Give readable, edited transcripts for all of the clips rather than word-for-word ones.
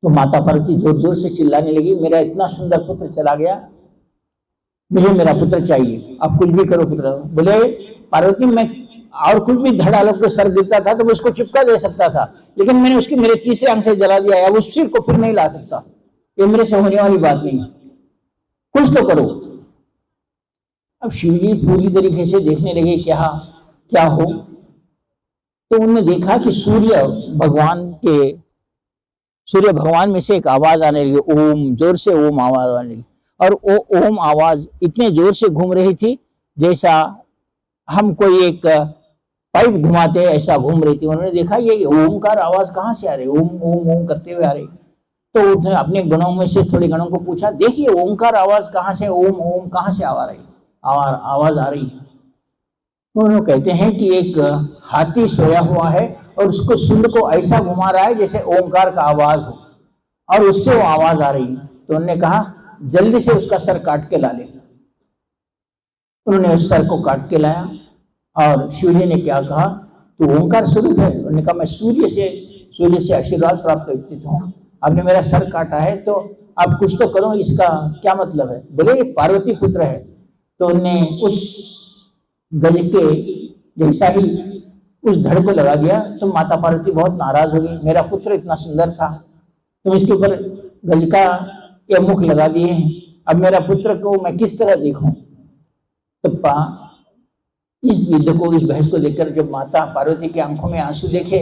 तो माता पार्वती जोर जोर से चिल्लाने लगी, मेरा इतना सुंदर पुत्र चला गया, मुझे मेरा पुत्र चाहिए, आप कुछ भी करो पुत्र। बोले पार्वती, मैं और कुछ भी धड़ा लोग के सर गिरता था तो उसको चिपका दे सकता था, लेकिन मैंने उसकी मेरे तीसरे अंग से जला दिया है, अब उस सिर को फिर नहीं ला सकता, ये मेरे से होने वाली बात नहीं, कुछ तो करो। अब शिव जी पूरी तरीके से देखने लगे क्या क्या हो, तो उन्होंने देखा कि सूर्य भगवान में से एक आवाज आने लगी, ओम, जोर से ओम आवाज आने लगी, और वो ओम आवाज इतने जोर से घूम रही थी जैसा हम कोई एक पाइप घुमाते हैं ऐसा घूम रही थी। उन्होंने देखा ये ओमकार आवाज कहाँ से आ रही, ओम ओम ओम करते हुए आ रही। तो उसने अपने गणों में से थोड़े गणों को पूछा, देखिए ओमकार आवाज कहाँ से, ओम ओम कहाँ से आवाज आ रही है। तो उन्होंने कहते हैं कि एक हाथी सोया हुआ है और उसको सूंड को ऐसा घुमा रहा है जैसे ओमकार का आवाज हो, और उससे वो आवाज आ रही है। तो उन्होंने कहा जल्दी से उसका सर काट के ला ले। उन्होंने उस सर को काट के लाया, और शिवजी ने क्या कहा, तो ओंकार स्वरूप है। उन्होंने कहा मैं सूर्य से आशीर्वाद प्राप्त व्यक्ति हूँ, आपने मेरा सर काटा है तो आप कुछ तो करो, इसका क्या मतलब है। बोले पार्वती पुत्र है। तो उन्होंने उस गज के जैसा ही उस धड़ को लगा दिया, तो माता पार्वती बहुत नाराज हो गई, मेरा पुत्र इतना सुंदर था, तुम इसके ऊपर गज का ये मुख लगा दिए हैं, अब मेरा पुत्र को मैं किस तरह देखूं। तो इस युद्ध को, इस बहस को देखकर जब माता पार्वती की आंखों में आंसू देखे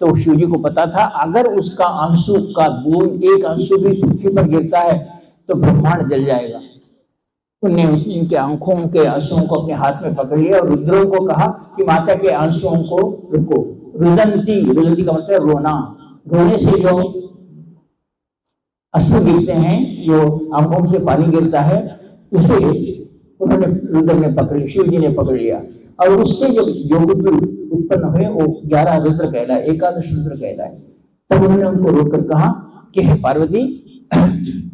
तो शिव जी को पता था अगर उसका आंसू का बूंद, एक आंसू भी पृथ्वी पर गिरता है तो ब्रह्मांड जल जाएगा। उनने उनके आंखों के आंसुओं को अपने हाथ में पकड़ लिया और रुद्रों को कहा कि माता के आंसुओं को रुको। रुदंती का मतलब रोना, रोने से जो अश्रु गिरते हैं, जो आंखों से पानी गिरता है, उसे उन्होंने रुद्र ने पकड़ लिया, शिव जी ने पकड़ लिया, और उससे जो कुछ भी उत्पन्न हुए वो 11 रुद्र कहलाए, एकादश रुद्र कहलाए। तब उन्होंने उनको रोककर कहा कि हे पार्वती,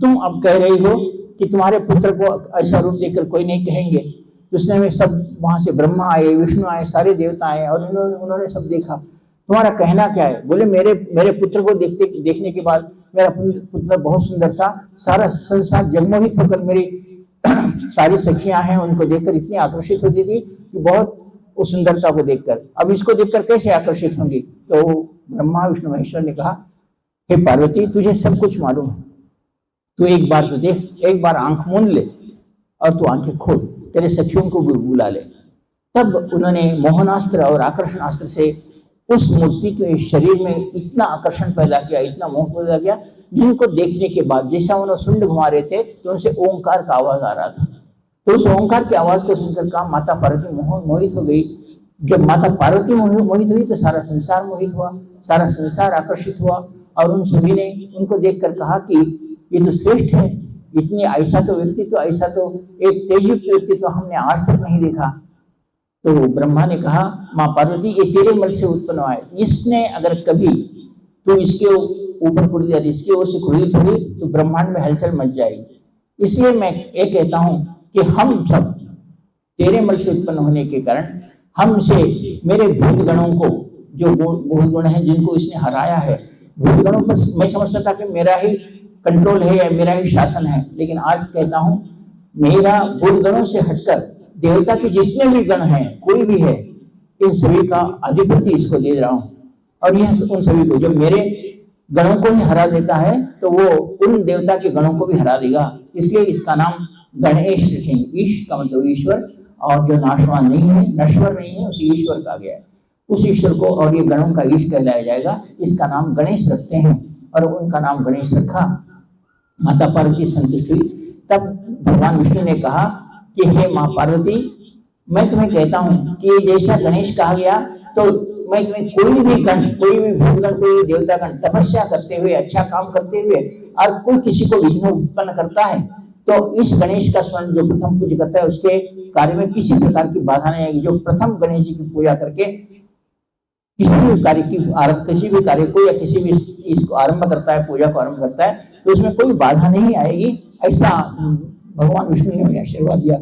तुम अब कह रही हो कि तुम्हारे पुत्र को ऐसा रूप देखकर कोई नहीं कहेंगे। तो उसने में सब वहां से ब्रह्मा आए, विष्णु आए, सारे देवता आए, और उन्होंने सब देखा, तुम्हारा कहना क्या है। बोले मेरे पुत्र को देखने के बाद मेरा पुत्र बहुत सुंदर था, सारा संसार जगमोहित होकर, मेरी सारी सखियां हैं उनको देखकर इतनी आकर्षित होती थी कि बहुत उस सुंदरता को देखकर, अब इसको देखकर कैसे आकर्षित होंगी। तो ब्रह्मा विष्णु महेश्वर ने कहा हे पार्वती, तुझे सब कुछ मालूम है, तू एक बार तो देख, एक बार आंख मूंद ले और तू आंखें खोल, तेरे सखियों को भी बुला ले। तब उन्होंने मोहनास्त्र और आकर्षणास्त्र से उस मूर्ति के शरीर में इतना आकर्षण पैदा किया, इतना मोह पैदा किया, जिनको देखने के बाद जैसा उन्होंने सुंड घुमा रहे थे तो उनसे ओंकार का आवाज आ रहा था। तो उस ओंकार की आवाज को सुनकर कहा माता पार्वती मोहित हो गई। जब माता पार्वती मोहित हुई तो सारा संसार मोहित हुआ, सारा संसार आकर्षित हुआ, और उन सभी ने उनको देखकर कहा कि ये तो श्रेष्ठ है, इतनी ऐसा तो एक तेजयुक्त व्यक्तित्व हमने आज तक नहीं देखा। तो ब्रह्मा ने कहा माँ पार्वती, ये तेरे मल से उत्पन्न हुआ है, इसने अगर कभी तू इसके ऊपर खुद इसकी ओर से क्रोधित होगी तो ब्रह्मांड में हलचल मच जाएगी। इसलिए मैं ये कहता हूं कि हम सब तेरे मल से उत्पन्न होने के कारण हमसे मेरे भूत गणों को, जो भूत गुण हैं जिनको इसने हराया है, भूत गणों पर मैं समझता था कि मेरा ही कंट्रोल है या मेरा ही शासन है, लेकिन आज कहता हूं मेरा भूत गणों से हटकर देवता के जितने भी गण हैं, कोई भी है, इन सभी का अधिपति इसको दे रहा हूं। और यह उन सभी को, जब मेरे गणों को ही हरा देता है तो वो उन देवता के गणों को भी हरा देगा। इसलिए इसका नाम गणेश रखेंगे। ईश का मतलब ईश्वर, और जो नाशवान नहीं है, नश्वर नहीं है, उसे ईश्वर कहा गया है। उस ईश्वर को और ये गणों का ईश कहलाया जाएगा, इसका नाम गणेश रखते हैं। और उनका नाम गणेश रखा, माता पार्वती संतुष्ट हुई। तब भगवान विष्णु ने कहा कि हे माँ पार्वती, मैं तुम्हें कहता हूँ कि जैसा गणेश कहा गया, तो मैं तुम्हें कोई भी गण, कोई भी भूतगण, कोई भी देवता गण तपस्या करते हुए, अच्छा काम करते हुए, और कोई किसी को विघ्न उत्पन्न करता है तो इस गणेश का स्मरण जो प्रथम पूजा करता है उसके कार्य में किसी प्रकार की बाधा नहीं आएगी। जो प्रथम गणेश जी की पूजा करके किसी भी कार्य को या किसी भी इसको आरंभ करता है, पूजा को आरंभ करता है, तो उसमें कोई बाधा नहीं आएगी। ऐसा भगवान विष्णु ने उन्हें आशीर्वाद दिया।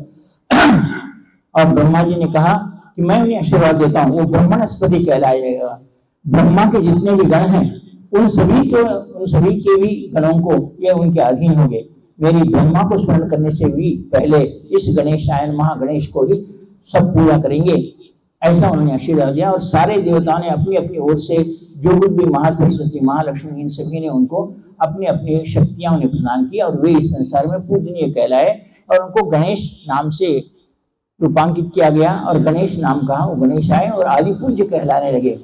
और ब्रह्मा जी ने कहा कि मैं उन्हें आशीर्वाद देता हूँ, वो ब्रह्मणस्पति कहलाया जाएगा। ब्रह्मा के जितने भी गण हैं उन सभी के भी गणों को ये उनके अधीन हो गए। मेरी ब्रह्मा को स्मरण करने से भी पहले इस गणेशायन महागणेश को ही सब पूजा करेंगे, ऐसा उन्होंने आशीर्वाद दिया। और सारे देवताओं ने अपनी अपनी ओर से, जो कुछ भी महासरस्वती, महालक्ष्मी, इन सभी ने उनको अपनी अपनी शक्तियां उन्हें प्रदान की और वे इस संसार में पूजनीय कहलाए और उनको गणेश नाम से रूपांकित किया गया और गणेश नाम कहा, वो गणेश आए और आदि पूज्य कहलाने लगे।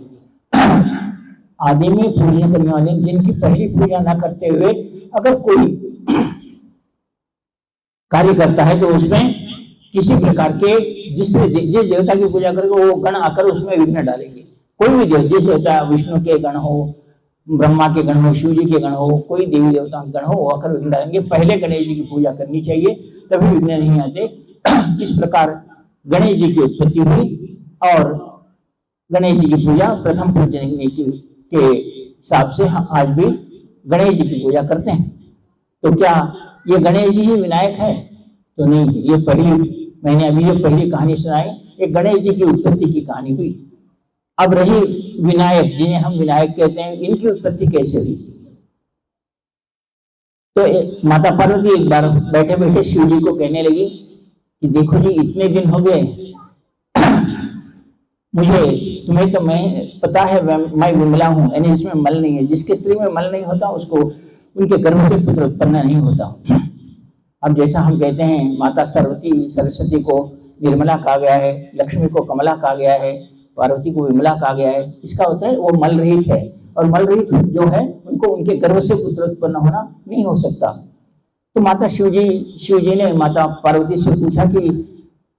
आदि में पूजन करने वाले, जिनकी पहली पूजा न करते हुए अगर कोई कार्य करता है तो उसमें किसी प्रकार के जिस देवता की पूजा करेगा वो गण आकर उसमें विघ्न डालेंगे। कोई भी देव, जिस देवता, विष्णु के गण हो, ब्रह्मा के गण हो, शिव जी के गण हो, कोई देवी देवता के गण हो, वो आकर विघ्न डालेंगे। पहले गणेश जी की पूजा करनी चाहिए, तभी विघ्न नहीं आते। इस प्रकार गणेश जी की उत्पत्ति हुई और गणेश जी की पूजा प्रथम पूजनीय के हिसाब से हम आज भी गणेश जी की पूजा करते हैं। तो क्या ये गणेश जी ही विनायक है? तो नहीं, ये मैंने अभी ये पहली कहानी सुनाई, ये गणेश जी की उत्पत्ति की कहानी हुई। अब रही विनायक, जिन्हें हम विनायक कहते हैं, इनकी उत्पत्ति कैसे हुई? तो माता पार्वती एक बार बैठे बैठे शिव जी को कहने लगी कि देखो जी, इतने दिन हो गए मुझे, तुम्हें तो मैं पता है मैं विमला हूं, यानी इसमें मल नहीं है। जिसके स्त्री में मल नहीं होता उसको उनके गर्भ से पुत्र उत्पन्न नहीं होता। अब जैसा हम कहते हैं माता सरस्वती को निर्मला कहा गया है, लक्ष्मी को कमला कहा गया है, पार्वती को विमला कहा गया है, इसका होता है वो मल रहित है। और मल रहित जो है उनको उनके गर्भ से पुत्र उत्पन्न होना नहीं हो सकता। तो माता शिव जी ने माता पार्वती से पूछा कि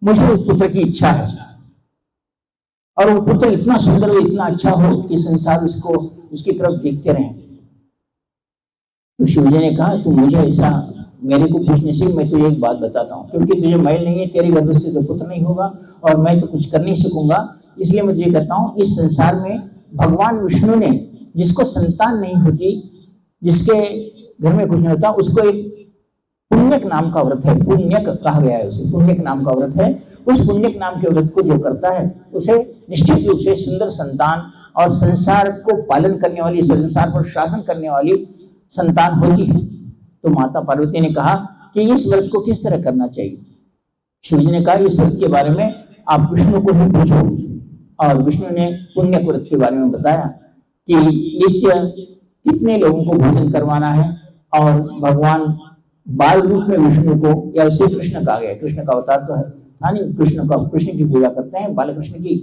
मुझे पुत्र की इच्छा है और वो पुत्र इतना सुंदर हो, इतना अच्छा हो कि संसार उसकी तरफ देखते रहें। तो शिव जी ने कहा, तू मुझे ऐसा मेरे को पूछने से मैं तुझे एक बात बताता हूँ, क्योंकि तुझे मैल नहीं है, तेरे गर्भ से तो पुत्र नहीं होगा और मैं तो कुछ कर नहीं सकूंगा, इसलिए मैं तुझे कहता हूँ, इस संसार में भगवान विष्णु ने जिसको संतान नहीं होती, जिसके घर में कुछ नहीं होता, उसको एक पुण्यक नाम का व्रत है, पुण्यक कहा गया है उसे, पुण्यक नाम का व्रत है। उस पुण्यक नाम के व्रत को जो करता है उसे निश्चित रूप से सुंदर संतान और संसार को पालन करने वाली, संसार पर शासन करने वाली संतान होती है। तो माता पार्वती ने कहा कि इस व्रत को किस तरह करना चाहिए। शिव जी ने कहा, इस व्रत के बारे में आप विष्णु को ही पूछो। और विष्णु ने पुण्य व्रत के बारे में बताया कि नित्य कितने लोगों को भोजन करवाना है। और भगवान बाल रूप में विष्णु को, या उसे कृष्ण कहा गया, कृष्ण का अवतार तो है, कृष्ण की पूजा करते हैं, बाल कृष्ण की,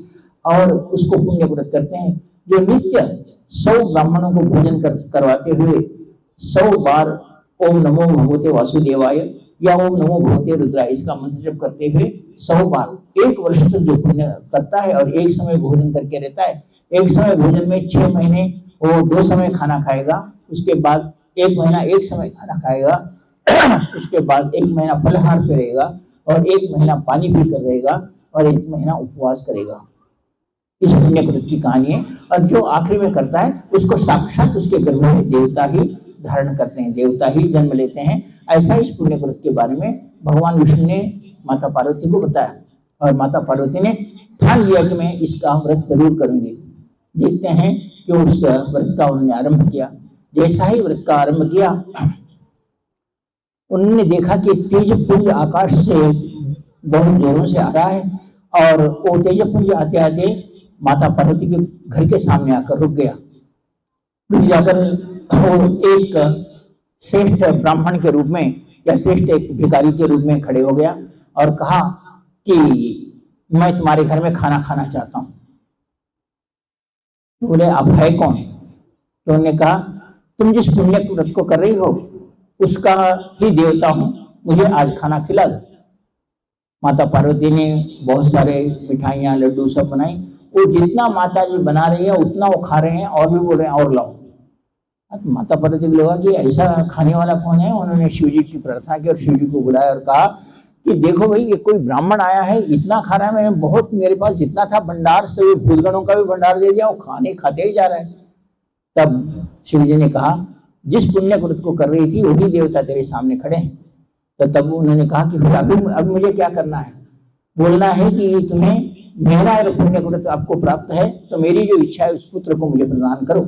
और उसको पुण्य व्रत करते हैं, जो नित्य 100 ब्राह्मणों को भोजन करवाते हुए 100 बार ओम नमो भगवते वासुदेवाय या ओम नमो भगवते रुद्राय इसका मंत्र जप करते हुए 100 बार 1 वर्ष तक जो पुण्य करता है और एक समय भोजन करके रहता है। एक समय भोजन में 6 महीने वो 2 समय खाना खाएगा, उसके बाद 1 महीना 1 समय खाना खाएगा, उसके बाद 1 महीना फलाहार पे रहेगा और 1 महीना पानी पीकर रहेगा और 1 महीना उपवास करेगा। इस पुण्य व्रत की कहानी है। और जो आखिरी में करता है उसको साक्षात उसके गर्भ में देवता ही धारण करते हैं, देवता ही जन्म लेते हैं। ऐसा इस पुण्य व्रत के बारे में भगवान विष्णु ने माता पार्वती को बताया और माता पार्वती ने ठान लिया कि मैं इसका व्रत जरूर करूंगी। देखते हैं कि उस व्रत का उन्होंने आरंभ किया। जैसा ही व्रत का आरंभ किया, उन्होंने देखा कि तेजपुंज आकाश से बहुत जोरों से आ रहा है और वो तेजपुंज आते आते माता पार्वती के घर के सामने आकर रुक गया। रुक जाकर वो एक श्रेष्ठ ब्राह्मण के रूप में या श्रेष्ठ एक भिखारी के रूप में खड़े हो गया और कहा कि मैं तुम्हारे घर में खाना खाना चाहता हूं। बोले, आप है कौन? तो उन्होंने कहा, तुम जिस पुण्य व्रत को कर रही हो उसका ही देवता हूं, मुझे आज खाना खिला दो। माता पार्वती ने बहुत सारे मिठाइयां लड्डू सब बनाई। वो जितना माता जी बना रही है उतना वो खा रहे हैं और भी बोल रहे हैं और लाओ। माता पार्वती को लगा कि ऐसा खाने वाला कौन है। उन्होंने शिव जी की प्रार्थना की और शिव जी को बुलाया और कहा कि देखो भाई, ये कोई ब्राह्मण आया है, इतना खा रहा है, मैंने बहुत, मेरे पास जितना था भंडार से भूतगणों का भी भंडार दे दिया, वो खाते ही जा रहा है। तब शिव जी ने कहा, जिस पुण्य व्रत को कर रही थी वही देवता तेरे सामने खड़े हैं। तो तब उन्होंने कहा कि फिर अब मुझे क्या करना है? बोलना है कि तुम्हें मेरा पुण्य व्रत आपको प्राप्त है तो मेरी जो इच्छा है उस पुत्र को मुझे प्रदान करो।